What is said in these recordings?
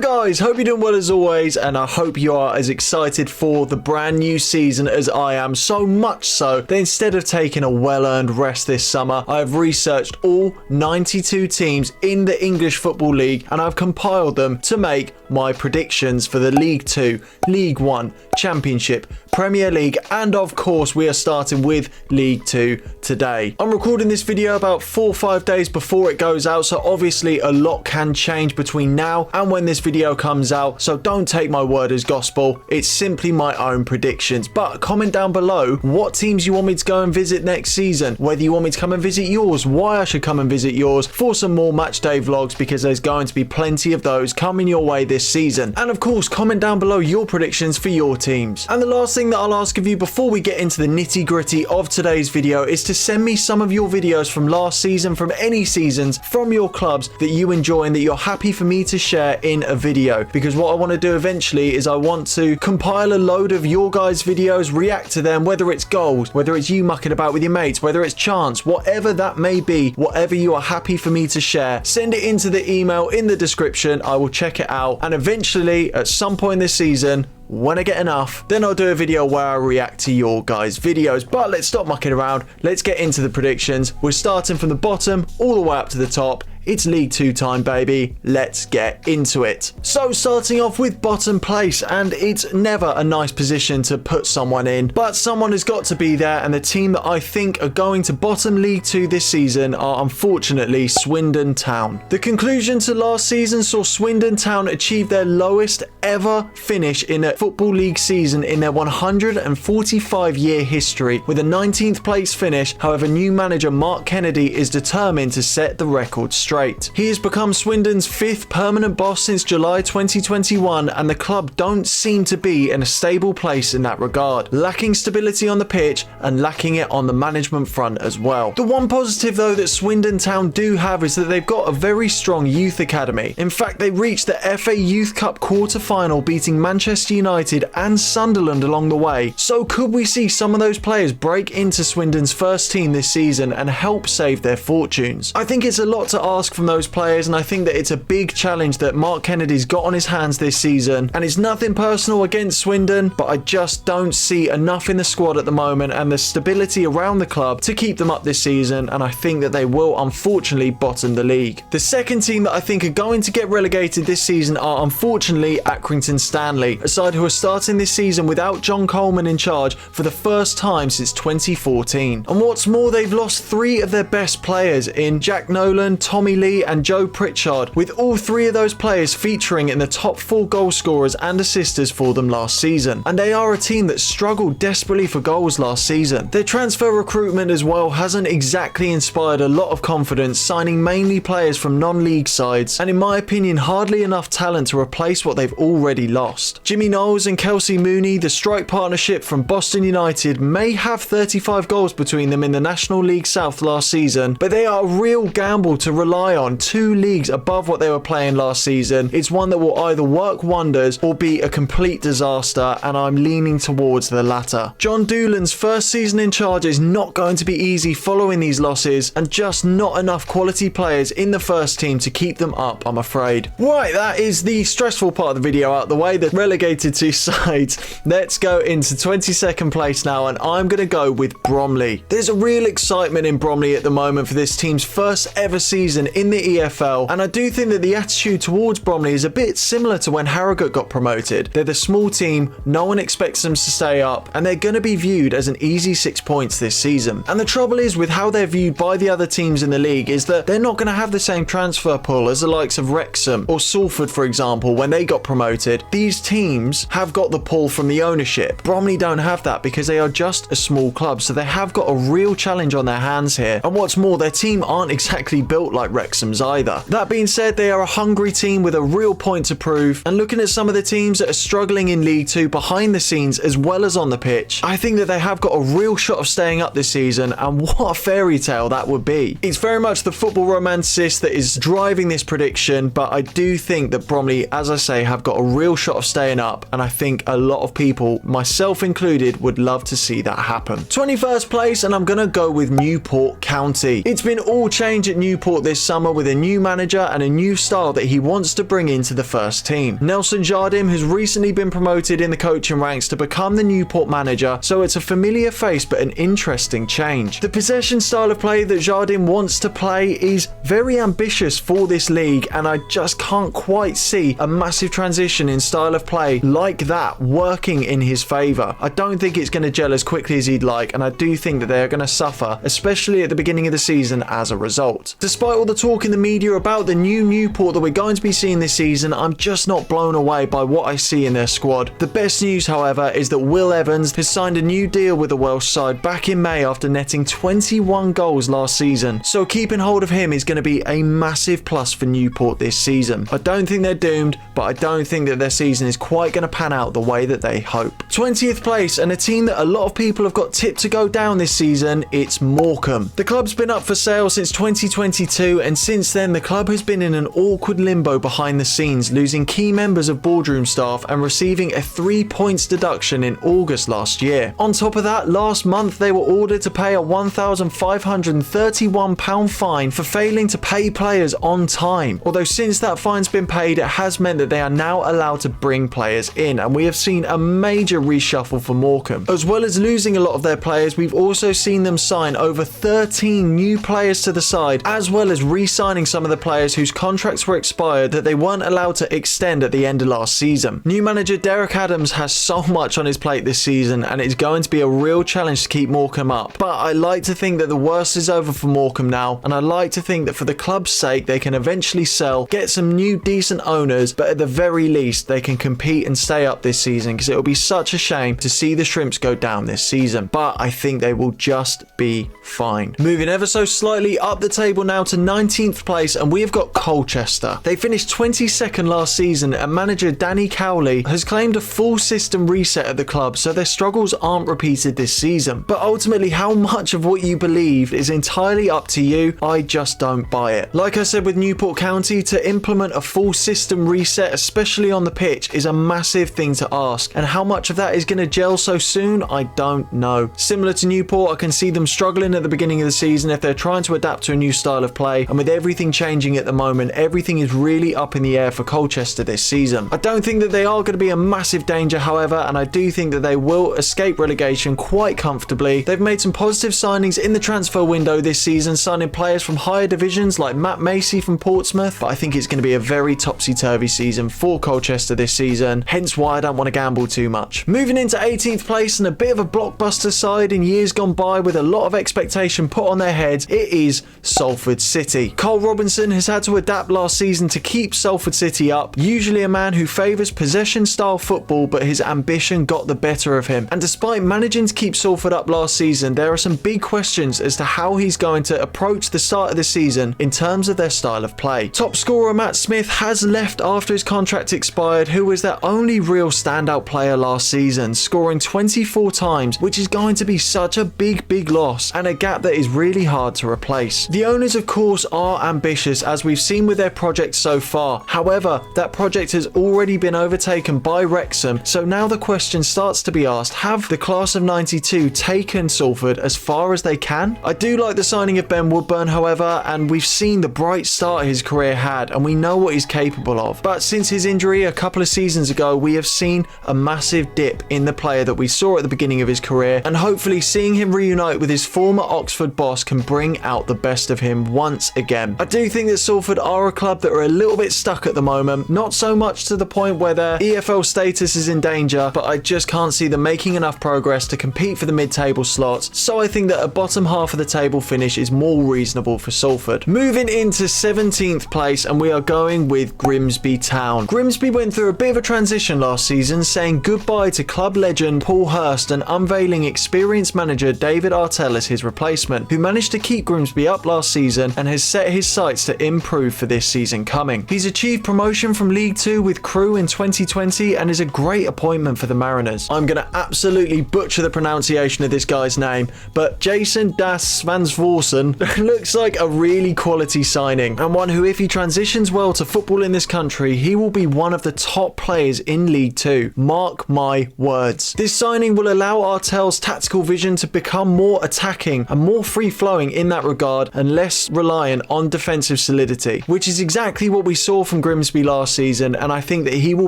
Hello guys, hope you're doing well as always, and I hope you are as excited for the brand new season as I am, so much so that instead of taking a well-earned rest this summer, I have researched all 92 teams in the English Football League and I've compiled them to make my predictions for the League 2, League 1, Championship, Premier League, and of course we are starting with League 2 today. I'm recording this video about 4 or 5 days before it goes out, so obviously a lot can change between now and when this video comes out, so don't take my word as gospel. It's simply my own predictions. But comment down below what teams you want me to go and visit next season, whether you want me to come and visit yours, why I should come and visit yours for some more match day vlogs, because there's going to be plenty of those coming your way this season. And of course, comment down below your predictions for your teams. And the last thing that I'll ask of you before we get into the nitty gritty of today's video is to send me some of your videos from last season, from any seasons, from your clubs that you enjoy and that you're happy for me to share in a video, because what I want to do eventually is I want to compile a load of your guys' videos, react to them, whether it's goals, whether it's you mucking about with your mates, whether it's chance, whatever that may be, whatever you are happy for me to share, send it into the email in the description. I will check it out, and eventually at some point this season, when I get enough, then I'll do a video where I react to your guys' videos. But let's stop mucking around. Let's get into the predictions. We're starting from the bottom all the way up to the top. It's League 2 time, baby. Let's get into it. So starting off with bottom place, and it's never a nice position to put someone in, but someone has got to be there, and the team that I think are going to bottom League 2 this season are unfortunately Swindon Town. The conclusion to last season saw Swindon Town achieve their lowest ever finish in a Football League season in their 145-year history, with a 19th place finish. However, new manager Mark Kennedy is determined to set the record straight. He has become Swindon's 5th permanent boss since July 2021, and the club don't seem to be in a stable place in that regard, lacking stability on the pitch and lacking it on the management front as well. The one positive though that Swindon Town do have is that they've got a very strong youth academy. In fact, they reached the FA Youth Cup quarter-final, beating Manchester United and Sunderland along the way. So could we see some of those players break into Swindon's first team this season and help save their fortunes? I think it's a lot to ask from those players, and I think that it's a big challenge that Mark Kennedy's got on his hands this season, and it's nothing personal against Swindon, but I just don't see enough in the squad at the moment and the stability around the club to keep them up this season, and I think that they will unfortunately bottom the league. The second team that I think are going to get relegated this season are unfortunately Accrington Stanley, a side who are starting this season without John Coleman in charge for the first time since 2014. And what's more, they've lost 3 of their best players in Jack Nolan, Tommy Lee and Joe Pritchard, with all 3 of those players featuring in the top 4 goal scorers and assisters for them last season. And they are a team that struggled desperately for goals last season. Their transfer recruitment as well hasn't exactly inspired a lot of confidence, signing mainly players from non-league sides, and in my opinion hardly enough talent to replace what they've already lost. Jimmy Knowles and Kelsey Mooney, the strike partnership from Boston United, may have 35 goals between them in the National League South last season, but they are a real gamble to rely on 2 leagues above what they were playing last season. It's one that will either work wonders or be a complete disaster, and I'm leaning towards the latter. John Doolan's first season in charge is not going to be easy following these losses, and just not enough quality players in the first team to keep them up, I'm afraid. Right, that is the stressful part of the video out the way, the relegated 2 sides. Let's go into 22nd place now, and I'm going to go with Bromley. There's a real excitement in Bromley at the moment for this team's first ever season in the EFL, and I do think that the attitude towards Bromley is a bit similar to when Harrogate got promoted. They're the small team, no one expects them to stay up, and they're going to be viewed as an easy 6 points this season. And the trouble is with how they're viewed by the other teams in the league is that they're not going to have the same transfer pull as the likes of Wrexham or Salford, for example, when they got promoted. These teams have got the pull from the ownership. Bromley don't have that because they are just a small club, so they have got a real challenge on their hands here. And what's more, their team aren't exactly built like Wrexham's either. That being said, they are a hungry team with a real point to prove, and looking at some of the teams that are struggling in League 2 behind the scenes as well as on the pitch, I think that they have got a real shot of staying up this season, and what a fairy tale that would be. It's very much the football romanticist that is driving this prediction, but I do think that Bromley, as I say, have got a real shot of staying up, and I think a lot of people, myself included, would love to see that happen. 21st place, and I'm going to go with Newport County. It's been all change at Newport this summer with a new manager and a new style that he wants to bring into the first team. Nelson Jardim has recently been promoted in the coaching ranks to become the Newport manager, so it's a familiar face but an interesting change. The possession style of play that Jardim wants to play is very ambitious for this league, and I just can't quite see a massive transition in style of play like that working in his favour. I don't think it's going to gel as quickly as he'd like, and I do think that they're going to suffer, especially at the beginning of the season as a result. Despite all the talk in the media about the new Newport that we're going to be seeing this season, I'm just not blown away by what I see in their squad. The best news, however, is that Will Evans has signed a new deal with the Welsh side back in May after netting 21 goals last season, so keeping hold of him is going to be a massive plus for Newport this season. I don't think they're doomed, but I don't think that their season is quite going to pan out the way that they hope. 20th place, and a team that a lot of people have got tipped to go down this season, it's Morecambe. The club's been up for sale since 2022, and since then the club has been in an awkward limbo behind the scenes, losing key members of boardroom staff and receiving a 3 points deduction in August last year. On top of that, last month they were ordered to pay a £1,531 fine for failing to pay players on time. Although since that fine's been paid, it has meant that they are now allowed to bring players in, and we have seen a major reshuffle for Morecambe. As well as losing a lot of their players, we've also seen them sign over 13 new players to the side, as well as re-signing some of the players whose contracts were expired that they weren't allowed to extend at the end of last season. New manager Derek Adams has so much on his plate this season, and it's going to be a real challenge to keep Morecambe up. But I like to think that the worst is over for Morecambe now, and I like to think that for the club's sake they can eventually sell, get some new decent owners, but at the very least they can compete and stay up this season, because it will be such a shame to see the Shrimps go down this season. But I think they will just be fine. Moving ever so slightly up the table now to 19th place, and we have got Colchester. They finished 22nd last season, and manager Danny Cowley has claimed a full system reset at the club, so their struggles aren't repeated this season. But ultimately, how much of what you believe is entirely up to you. I just don't buy it. Like I said with Newport County, to implement a full system reset, especially on the pitch, is a massive thing to ask, and how much of that is going to gel so soon, I don't know. Similar to Newport, I can see them struggling at the beginning of the season if they're trying to adapt to a new style of play, and with everything changing at the moment, everything is really up in the air for Colchester this season. I don't think that they are going to be a massive danger, however, and I do think that they will escape relegation quite comfortably. They've made some positive signings in the transfer window this season, signing players from higher divisions like Matt Macy from Portsmouth, but I think it's going to be a very topsy-turvy season for Colchester this season, hence why I don't want to gamble too much. Moving into 18th place and a bit of a blockbuster side in years gone by with a lot of expectation put on their heads, it is Salford City. Cole Robinson has had to adapt last season to keep Salford City up, usually a man who favours possession style football, but his ambition got the better of him, and despite managing to keep Salford up last season, there are some big questions as to how he's going to approach the start of the season in terms of their style of play. Top scorer Matt Smith has left after his contract expired, who was their only real standout player last season, scoring 24 times, which is going to be such a big loss and a gap that is really hard to replace. The owners, of course, are ambitious, as we've seen with their project so far. However, that project has already been overtaken by Wrexham, so now the question starts to be asked, have the class of 92 taken Salford as far as they can? I do like the signing of Ben Woodburn, however, and we've seen the bright start his career had, and we know what he's capable of. But since his injury a couple of seasons ago, we have seen a massive dip in the player that we saw at the beginning of his career, and hopefully seeing him reunite with his former Oxford boss can bring out the best of him once again. I do think that Salford are a club that are a little bit stuck at the moment, not so much to the point where their EFL status is in danger, but I just can't see them making enough progress to compete for the mid-table slots, so I think that a bottom half of the table finish is more reasonable for Salford. Moving into 17th place, and we are going with Grimsby Town. Grimsby went through a bit of a transition last season, saying goodbye to club legend Paul Hurst and unveiling experienced manager David Artell as his replacement, who managed to keep Grimsby up last season and has set his sights to improve for this season coming. He's achieved promotion from League 2 with Crewe in 2020 and is a great appointment for the Mariners. I'm going to absolutely butcher the pronunciation of this guy's name, but Jason Das Svansvorsen looks like a really quality signing, and one who, if he transitions well to football in this country, he will be one of the top players in League 2. Mark my words. This signing will allow Artell's tactical vision to become more attacking and more free-flowing in that regard, and less reliant reliant on defensive solidity, which is exactly what we saw from Grimsby last season, and I think that he will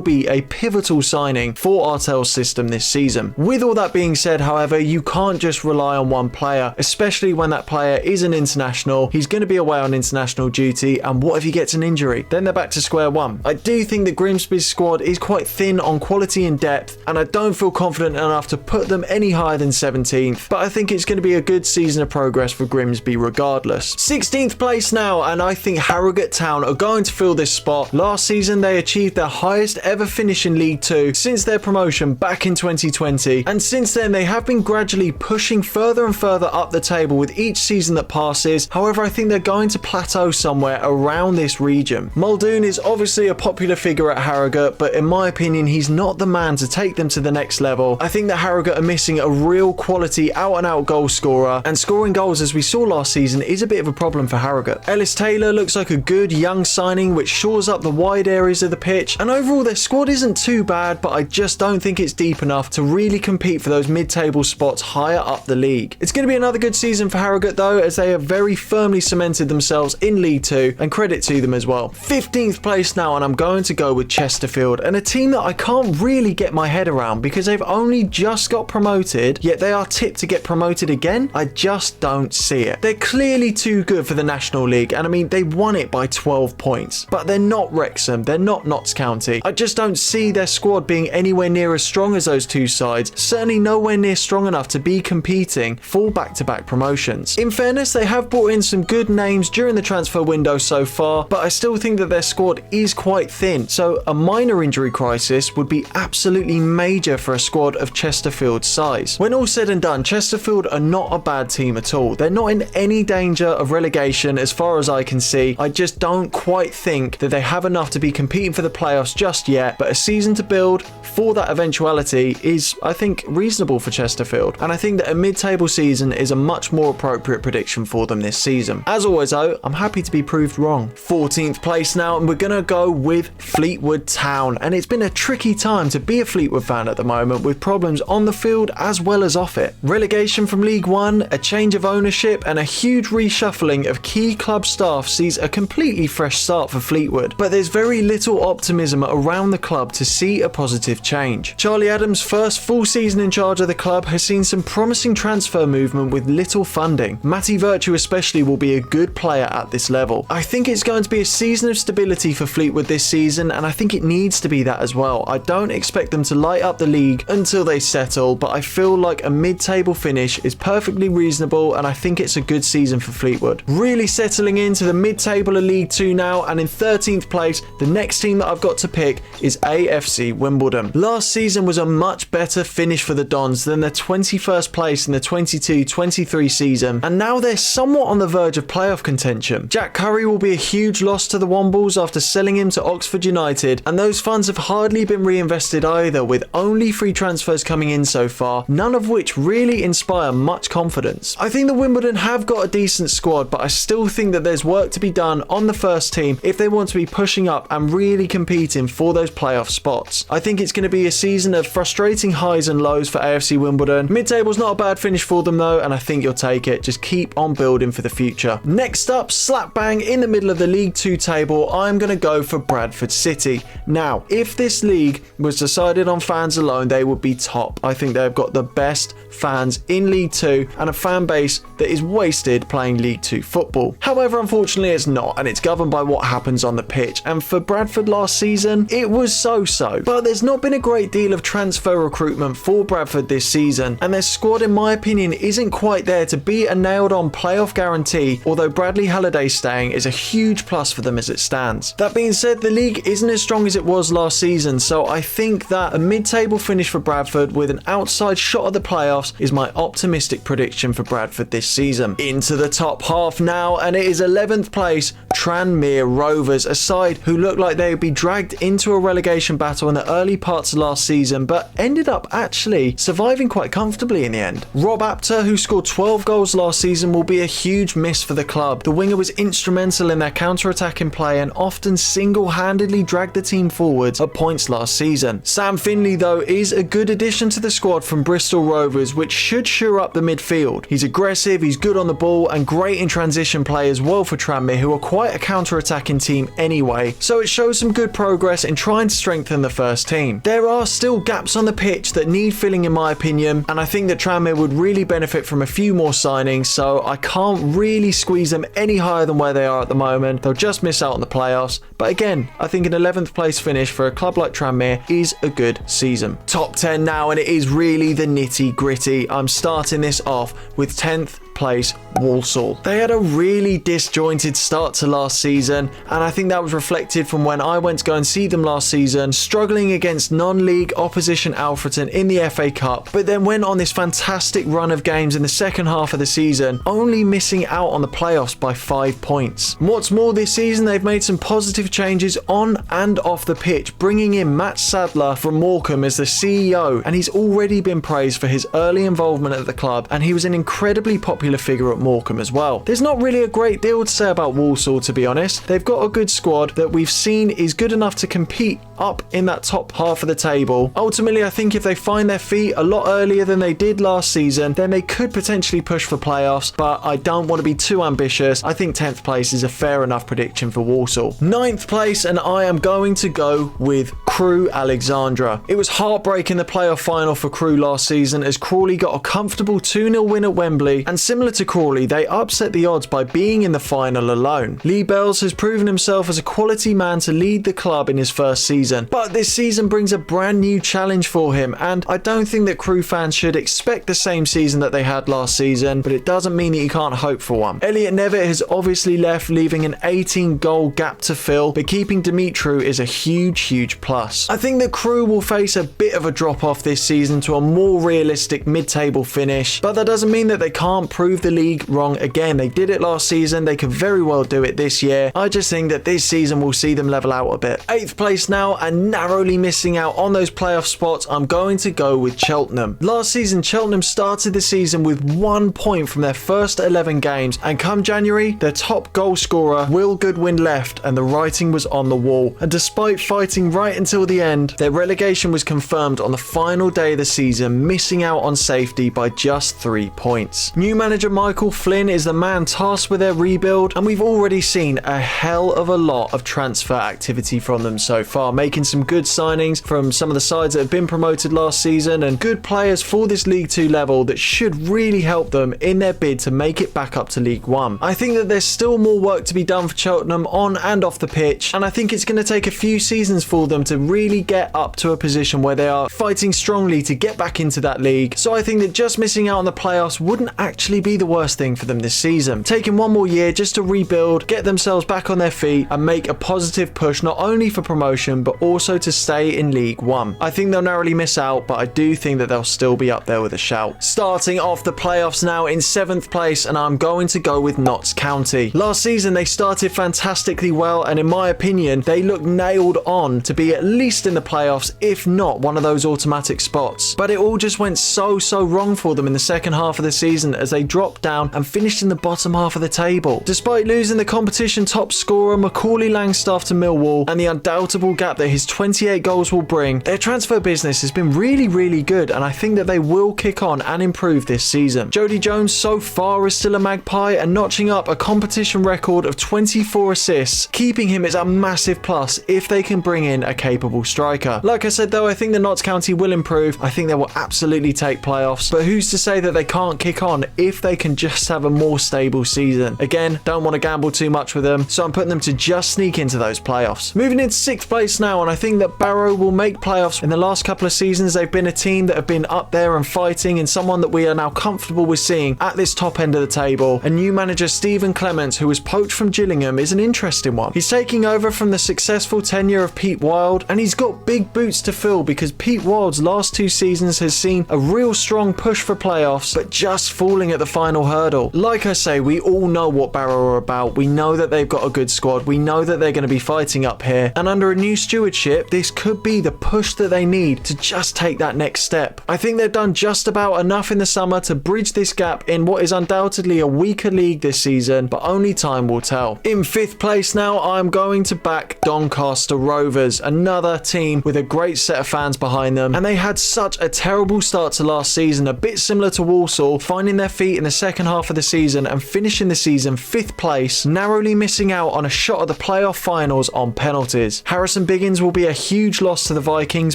be a pivotal signing for Artel's system this season. With all that being said, however, you can't just rely on one player, especially when that player is an international. He's going to be away on international duty, and what if he gets an injury? Then they're back to square one. I do think that Grimsby's squad is quite thin on quality and depth, and I don't feel confident enough to put them any higher than 17th, but I think it's going to be a good season of progress for Grimsby regardless. 16th place now, and I think Harrogate Town are going to fill this spot. Last season they achieved their highest ever finish in League 2 since their promotion back in 2020, and since then they have been gradually pushing further and further up the table with each season that passes. However, I think they're going to plateau somewhere around this region. Muldoon is obviously a popular figure at Harrogate, but in my opinion he's not the man to take them to the next level. I think that Harrogate are missing a real quality out and out goal scorer, and scoring goals as we saw last season is a bit of a problem for Harrogate. Ellis Taylor looks like a good young signing which shores up the wide areas of the pitch, and overall their squad isn't too bad, but I just don't think it's deep enough to really compete for those mid-table spots higher up the league. It's going to be another good season for Harrogate though, as they have very firmly cemented themselves in League 2, and credit to them as well. 15th place now, and I'm going to go with Chesterfield, and a team that I can't really get my head around because they've only just got promoted, yet they are tipped to get promoted again. I just don't see it. They're clearly too good for the National League, and I mean they won it by 12 points, but they're not Wrexham, they're not Notts County. I just don't see their squad being anywhere near as strong as those two sides, certainly nowhere near strong enough to be competing for back-to-back promotions. In fairness, they have brought in some good names during the transfer window so far, but I still think that their squad is quite thin, so a minor injury crisis would be absolutely major for a squad of Chesterfield's size. When all said and done, Chesterfield are not a bad team at all. They're not in any danger of relegation as far as I can see. I just don't quite think that they have enough to be competing for the playoffs just yet, but a season to build for that eventuality is, I think, reasonable for Chesterfield, and I think that a mid-table season is a much more appropriate prediction for them this season. As always though, I'm happy to be proved wrong. 14th place now, and we're going to go with Fleetwood Town, and it's been a tricky time to be a Fleetwood fan at the moment, with problems on the field as well as off it. Relegation from League 1, a change of ownership, and a huge reshuffling of key club staff sees a completely fresh start for Fleetwood, but there's very little optimism around the club to see a positive change. Charlie Adams' first full season in charge of the club has seen some promising transfer movement with little funding. Matty Virtue especially will be a good player at this level. I think it's going to be a season of stability for Fleetwood this season, and I think it needs to be that as well. I don't expect them to light up the league until they settle, but I feel like a mid-table finish is perfectly reasonable, and I think it's a good season for Fleetwood. Really settling into the mid-table of League 2 now, and in 13th place, the next team that I've got to pick is AFC Wimbledon. Last season was a much better finish for the Dons than their 21st place in the 22-23 season, and now they're somewhat on the verge of playoff contention. Jack Curry will be a huge loss to the Wombles after selling him to Oxford United, and those funds have hardly been reinvested either, with only 3 transfers coming in so far, none of which really inspire much confidence. I think that Wimbledon have got a decent squad, but I still think that there's work to be done on the first team if they want to be pushing up and really competing for those playoff spots. I think it's going to be a season of frustrating highs and lows for AFC Wimbledon. Mid-table's not a bad finish for them though, and I think you'll take it. Just keep on building for the future. Next up, slap bang in the middle of the League 2 table, I'm going to go for Bradford City. Now, if this league was decided on fans alone, they would be top. I think they've got the best fans in League 2 and a fan base that is wasted playing League 2 football. However, unfortunately it's not, and it's governed by what happens on the pitch, and for Bradford last season, it was so-so. But there's not been a great deal of transfer recruitment for Bradford this season, and their squad in my opinion isn't quite there to be a nailed-on playoff guarantee, although Bradley Halliday staying is a huge plus for them as it stands. That being said, the league isn't as strong as it was last season, so I think that a mid-table finish for Bradford with an outside shot at the playoffs is my optimistic prediction for Bradford this season. Into the top half now, and it is 11th place, Tranmere Rovers, a side who looked like they would be dragged into a relegation battle in the early parts of last season, but ended up actually surviving quite comfortably in the end. Rob Apter, who scored 12 goals last season, will be a huge miss for the club. The winger was instrumental in their counter-attacking play and often single-handedly dragged the team forwards at points last season. Sam Finley though is a good addition to the squad from Bristol Rovers, which should shore up the midfield. He's aggressive, he's good on the ball and great in transition play play as well for Tranmere, who are quite a counter-attacking team anyway, so it shows some good progress in trying to strengthen the first team. There are still gaps on the pitch that need filling in my opinion, and I think that Tranmere would really benefit from a few more signings, so I can't really squeeze them any higher than where they are at the moment. They'll just miss out on the playoffs, but again, I think an 11th place finish for a club like Tranmere is a good season. Top 10 now, and it is really the nitty gritty. I'm starting this off with 10th place Walsall. They had a really disjointed start to last season, and I think that was reflected from when I went to go and see them last season, struggling against non-league opposition Alfreton in the FA Cup, but then went on this fantastic run of games in the second half of the season, only missing out on the playoffs by 5 points. What's more, this season they've made some positive changes on and off the pitch, bringing in Matt Sadler from Morecambe as the CEO, and he's already been praised for his early involvement at the club, and he was an incredibly popular figure at Morecambe as well. There's not really a great deal to say about Walsall, to be honest. They've got a good squad that we've seen is good enough to compete up in that top half of the table. Ultimately, I think if they find their feet a lot earlier than they did last season, then they could potentially push for playoffs, but I don't want to be too ambitious. I think 10th place is a fair enough prediction for Walsall. 9th place, and I am going to go with Crewe Alexandra. It was heartbreaking the playoff final for Crewe last season as Crawley got a comfortable 2-0 win at Wembley, and similar to Crawley, they upset the odds by being in the final alone. Lee Bells has proven himself as a quality man to lead the club in his first season, but this season brings a brand new challenge for him, and I don't think that Crewe fans should expect the same season that they had last season, but it doesn't mean that you can't hope for one. Elliot Nevitt has obviously left, leaving an 18-goal gap to fill, but keeping Dimitru is a huge plus. I think that Crewe will face a bit of a drop-off this season to a more realistic mid-table finish, but that doesn't mean that they can't prove the league wrong again. They did it last season, they could very well do it this year. I just think that this season will see them level out a bit. 8th place now, and narrowly missing out on those playoff spots, I'm going to go with Cheltenham. Last season, Cheltenham started the season with 1 point from their first 11 games, and come January, their top goal scorer, Will Goodwin, left, and the writing was on the wall. And despite fighting right until the end, their relegation was confirmed on the final day of the season, missing out on safety by just 3 points. New manager Michael Flynn is the man tasked with their rebuild, and we've already seen a hell of a lot of transfer activity from them so far, making some good signings from some of the sides that have been promoted last season, and good players for this League 2 level that should really help them in their bid to make it back up to League 1. I think that there's still more work to be done for Cheltenham on and off the pitch, and I think it's going to take a few seasons for them to really get up to a position where they are fighting strongly to get back into that league. So I think that just missing out on the playoffs wouldn't actually be the worst thing for them this season. Taking one more year just to rebuild, get themselves back on their feet, and make a positive push not only for promotion but also to stay in League 1. I think they'll narrowly miss out, but I do think that they'll still be up there with a shout. Starting off the playoffs now in 7th place, and I'm going to go with Notts County. Last season they started fantastically well, and in my opinion they look nailed on to be at least in the playoffs, if not one of those automatic spots. But it all just went so wrong for them in the second half of the season as they dropped down and finished in the bottom half of the table. Despite losing the competition top scorer Macaulay Langstaff to Millwall and the undoubtable gap that his 28 goals will bring, their transfer business has been really good, and I think that they will kick on and improve this season. Jody Jones so far is still a Magpie and notching up a competition record of 24 assists. Keeping him is a massive plus if they can bring in a capable striker. Like I said though, I think that Notts County will improve. I think they will absolutely take playoffs, but who's to say that they can't kick on if they can just have a more stable season. Again, don't want to gamble too much with them, so I'm putting them to just sneak into those playoffs. Moving into 6th place now, and I think that Barrow will make playoffs. In the last couple of seasons, they've been a team that have been up there and fighting, and someone that we are now comfortable with seeing at this top end of the table. And new manager Stephen Clements, who was poached from Gillingham, is an interesting one. He's taking over from the successful tenure of Pete Wild, and he's got big boots to fill because Pete Wild's last 2 seasons has seen a real strong push for playoffs, but just falling at the final hurdle. Like I say, we all know what Barrow are about. We know that they've got a good squad. We know that they're going to be fighting up here, and under a new stewardship, this could be the push that they need to just take that next step. I think they've done just about enough in the summer to bridge this gap in what is undoubtedly a weaker league this season, but only time will tell. In 5th place now, I'm going to back Doncaster Rovers, another team with a great set of fans behind them, and they had such a terrible start to last season, a bit similar to Walsall, finding their feet in the second half of the season and finishing the season 5th place, narrowly missing out on a shot at the playoff finals on penalties. Harrison Biggins will be a huge loss to the Vikings,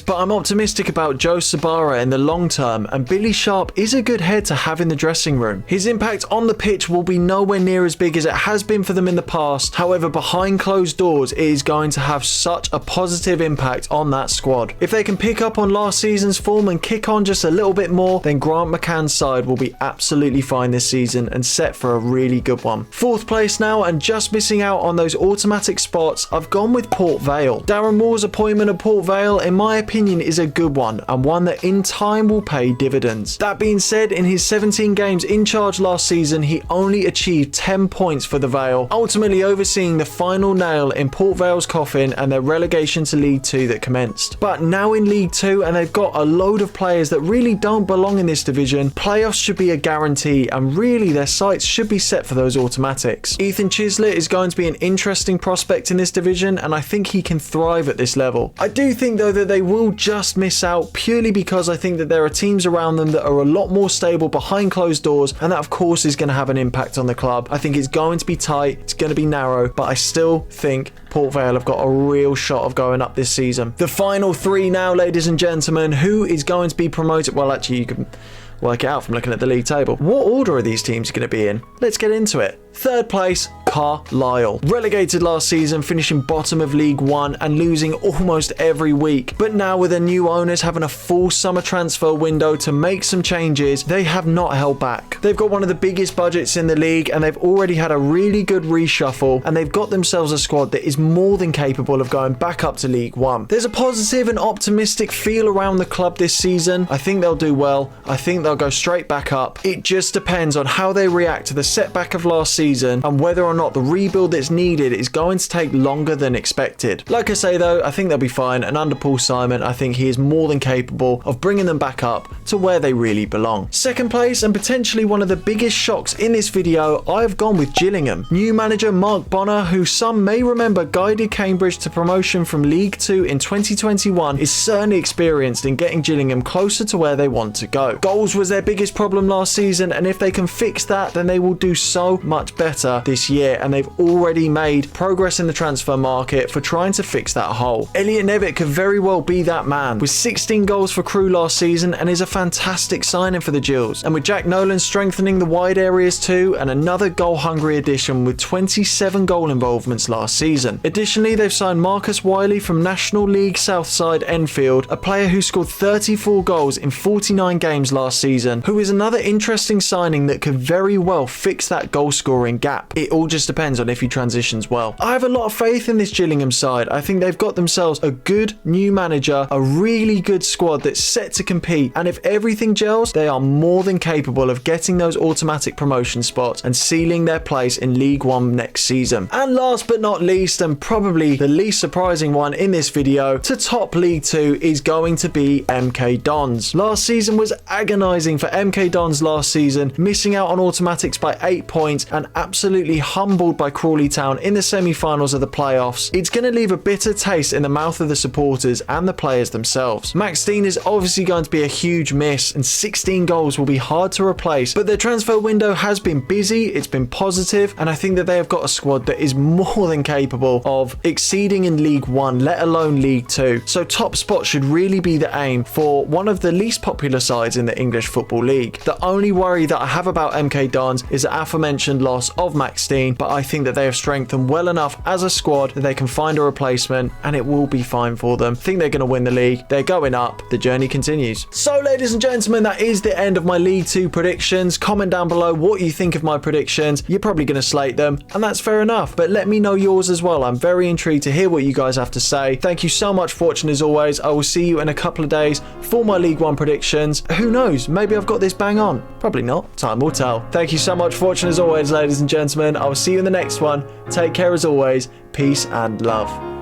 but I'm optimistic about Joe Sabara in the long term, and Billy Sharp is a good head to have in the dressing room. His impact on the pitch will be nowhere near as big as it has been for them in the past. However, behind closed doors, it is going to have such a positive impact on that squad. If they can pick up on last season's form and kick on just a little bit more, then Grant McCann's side will be absolutely fine this season and set for a really good one. 4th place now, and just missing out on those automatic spots, I've gone with Port Vale. Darren Moore's appointment at Port Vale, in my opinion, is a good one, and one that in time will pay dividends. That being said, in his 17 games in charge last season, he only achieved 10 points for the Vale, ultimately overseeing the final nail in Port Vale's coffin and their relegation to League 2 that commenced. But now in League 2, and they've got a load of players that really don't belong in this division, playoffs should be a guarantee, and really their sights should be set for those automatics. Ethan Chislett is going to be an interesting prospect in this division, and I think he can thrive at this level. I do think though that they will just miss out purely because I think that there are teams around them that are a lot more stable behind closed doors, and that of course is going to have an impact on the club. I think it's going to be tight, it's going to be narrow, but I still think Port Vale have got a real shot of going up this season. The final 3 now, ladies and gentlemen. Who is going to be promoted? Well, actually, you can work it out from looking at the league table. What order are these teams going to be in? Let's get into it. 3rd place, Carlisle. Relegated last season, finishing bottom of League 1 and losing almost every week. But now with their new owners having a full summer transfer window to make some changes, they have not held back. They've got one of the biggest budgets in the league, and they've already had a really good reshuffle, and they've got themselves a squad that is more than capable of going back up to League 1. There's a positive and optimistic feel around the club this season. I think they'll do well. I think they'll go straight back up. It just depends on how they react to the setback of last season and whether or not the rebuild that's needed is going to take longer than expected. Like I say though, I think they'll be fine, and under Paul Simon, I think he is more than capable of bringing them back up to where they really belong. 2nd place, and potentially one of the biggest shocks in this video, I've gone with Gillingham. New manager Mark Bonner, who some may remember guided Cambridge to promotion from League 2 in 2021, is certainly experienced in getting Gillingham closer to where they want to go. Goals was their biggest problem last season, and if they can fix that, then they will do so much better this year, and they've already made progress in the transfer market for trying to fix that hole. Elliot Nevitt could very well be that man, with 16 goals for Crewe last season, and is a fantastic signing for the Gills. And with Jack Nolan strengthening the wide areas too, and another goal-hungry addition with 27 goal involvements last season. Additionally, they've signed Marcus Wiley from National League Southside Enfield, a player who scored 34 goals in 49 games last season, who is another interesting signing that could very well fix that goal scoring gap. It all just depends on if he transitions well. I have a lot of faith in this Gillingham side. I think they've got themselves a good new manager, a really good squad that's set to compete, and if everything gels, they are more than capable of getting those automatic promotion spots and sealing their place in League 1 next season. And last but not least, and probably the least surprising one in this video, to top League 2 is going to be MK Dons. Last season was agonising for MK Dons last season, missing out on automatics by 8 points and absolutely humbled by Crawley Town in the semi-finals of the playoffs. It's going to leave a bitter taste in the mouth of the supporters and the players themselves. Max Dean is obviously going to be a huge miss, and 16 goals will be hard to replace, but their transfer window has been busy, it's been positive, and I think that they have got a squad that is more than capable of exceeding in League 1, let alone League 2. So top spot should really be the aim for one of the least popular sides in the English Football League. The only worry that I have about MK Dons is the aforementioned loss of Max Dean, but I think that they have strengthened well enough as a squad that they can find a replacement, and it will be fine for them. I think they're going to win the league. They're going up. The journey continues. So ladies and gentlemen, that is the end of my League 2 predictions. Comment down below what you think of my predictions. You're probably going to slate them, and that's fair enough, but let me know yours as well. I'm very intrigued to hear what you guys have to say. Thank you so much for watching as always. I will see you in a couple of days for my League 1 predictions. Who knows? Maybe I've got this bang on. Probably not. Time will tell. Thank you so much for watching as always, ladies and gentlemen. I will see you in the next one. Take care as always. Peace and love.